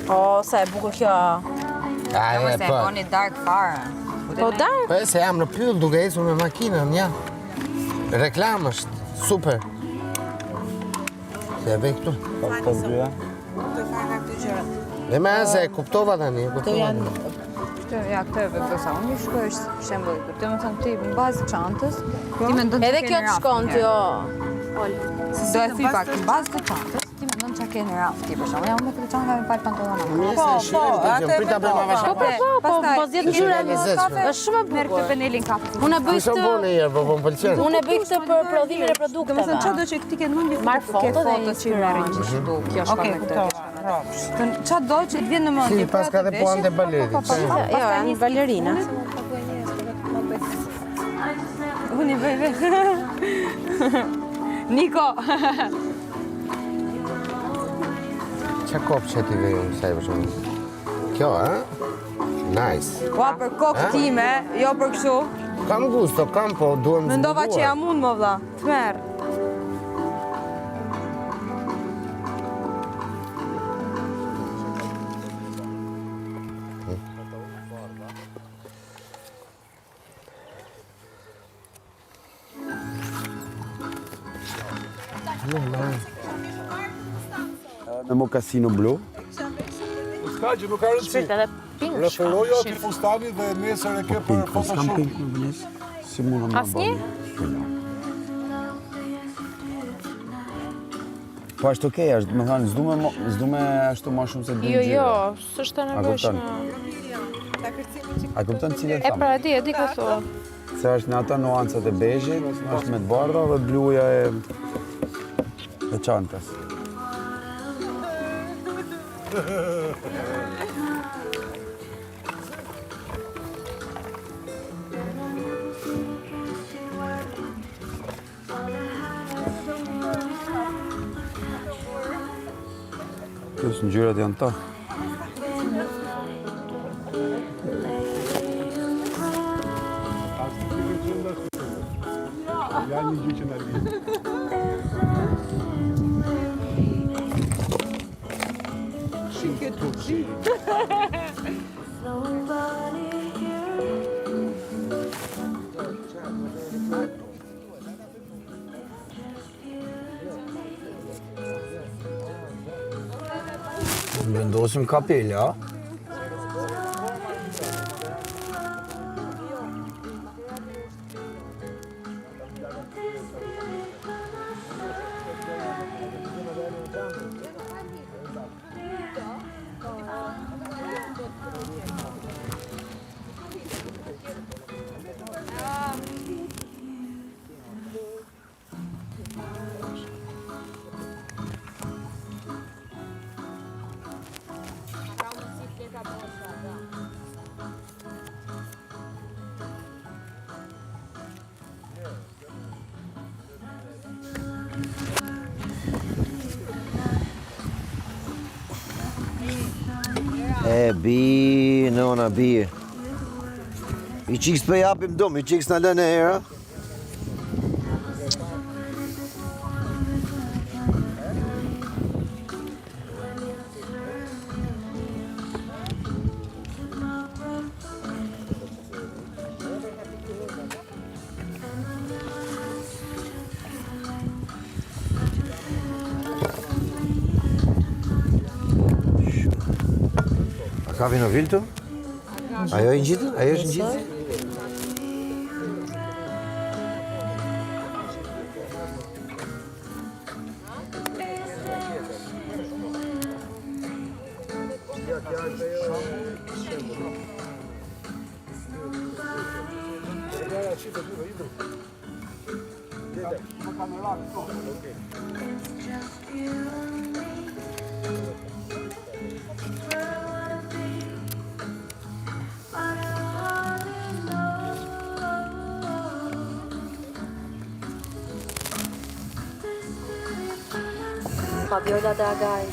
O, sa e bukur kjo. Mos e boni dark fare. Po dark? Po se jam në pyll duke ecur me makinën, ja. Reklam është, super. Se e vej këtu. Po dyja. Dhe me se e kuptova tani, e kuptova. Ja, këtë e vepërsa. Unë ju shkoj është shembull. Do të thënë ti në bazë të çantës, ti mendon Edhe kjo të shkon ti, jo. Do e thy pak në bazë të çantës, ti mendon çka ke në radhë ti për shembull. Ja unë me këtë çantë me pal pantallona. Po, zjet ngjyra është shumë e Merr bukur. këtë penelin kafe. Unë e bëj Kështu këtë, bune herë, po më pëlqen. unë e bëj këtë për prodhimin e produkteve. Domethënë çfarë do që ti ke mendje Marr foto dhe që merrin inspirohen. gjithashtu. Kjo shkon Okej, me këtë. kuptova. Çfarë do që të vjen në mendje. Si, pas ka dhe puan të baletit. Jo, janë balerina. Unë i bëj vetë. Niko. Qa kopë që ti vej unë saj për shumë? Kjo, ha? Nice. Ua për kokë time, jo për kështu. Kam gusto, kam po, duhem zbuduar. Mendova që jam unë më vlla. Të merr. Me mokasino blu. Ska që nuk ka rëndësi. Shpirtë edhe pink. Referojo ati fustani dhe nesër e ke për Pink, po s'kam photoshoot. pink në vënes. Si mundëm në Asnjë? Po ashtu okej, është, më thënë, s'du me ashtu ma shumë se dy Jo, ngjyra. jo, s'është e nevojshme. A kupton cilë e E thamë? pra e di ka thua. Se është në ata nuancat e bezhit, është me të bardha dhe bluja e çantës. Kësë ngjyrat janë ta. Ja një gjë që në lidhë. Vendosim kapela. E, bi, nona, bi. I qiks për japim dom, i qiks në lënë e hera. Ka vino viltu? Ajo i ngjitur? Ajo është ngjitur? Fabiola Dragaj.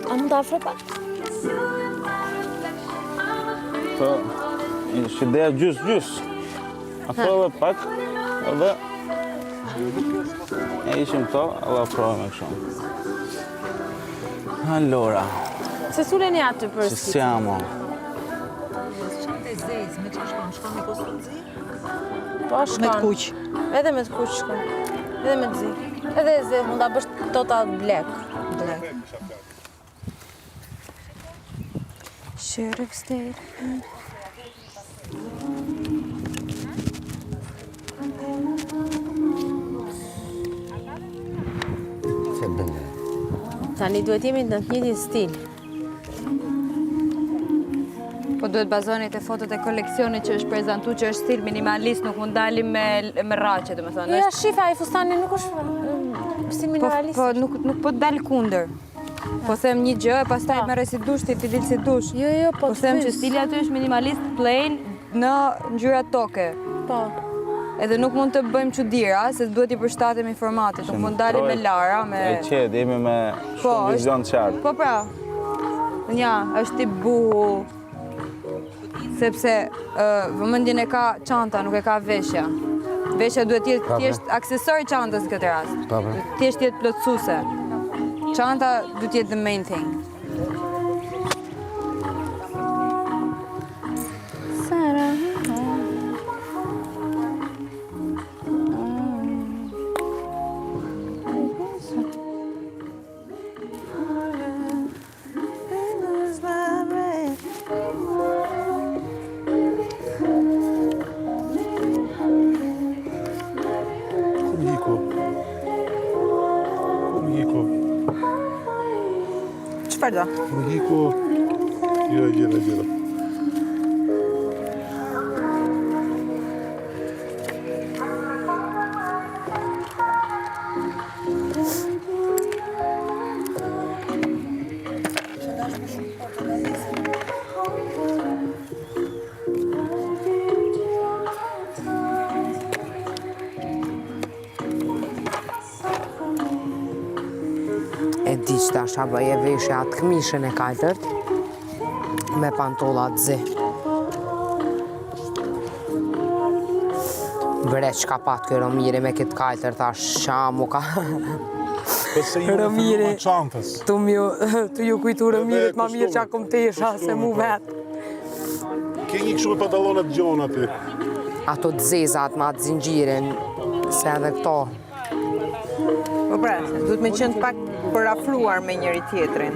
A mund të afro pak? Po, ishte ideja gjys. Afro edhe pak, edhe e ishim këto, edhe afrojme kështu. Allora, Se suleni aty për ci skicë? siamo. Po shkon. Me të kuq. Edhe me të kuq shkon. Edhe me të zi. Edhe e zi, mund ta bësh total black. Should have stayed. Se bëndë. Tani duhet jemi në të njëjtin stil. Po duhet bazoni te fotot e koleksionit që është prezantu që është stil minimalist, nuk mund dalim me rraqe, domethënë. Ja, shifa, ai fustani nuk është stil minimalist. Po nuk po dal kundër. Po them një gjë, pastaj merre si dush, ti dil si dush. Jo, Po them që stili aty është minimalist, plain, në ngjyra toke. Po. Edhe nuk mund të bëjmë çudira, se duhet i përshtatemi formatit, nuk mund dalim me Lara, me... E qetë, jemi me Po, shumë vizion të qartë. Po pra, nja, është tip buhu, sepse vëmendjen e ka çanta, nuk e ka veshja. Veshja duhet të jetë aksesor çantës në këtë rast. Po, po. Thjesht jetë plotësuese. Çanta duhet të jetë the main thing. Çfarë do? Më hiku... Jo, gjera. E di që ta shabë e veshë atë këmishën e kaltërt me pantollat zi. Bre që ka patë kjo Romiri me këtë kaltër, tha shamu ka... Pëse ju në fillu çantës. Tu ju kujtu Romirit ma mirë që akum tesha se mu vetë. Ke një kështu me pantallonat gjona aty. Ato të zezat ma atë zingjirin, se edhe këto. Po pra, duhet me qenë pak përafruar me njëri tjetrin.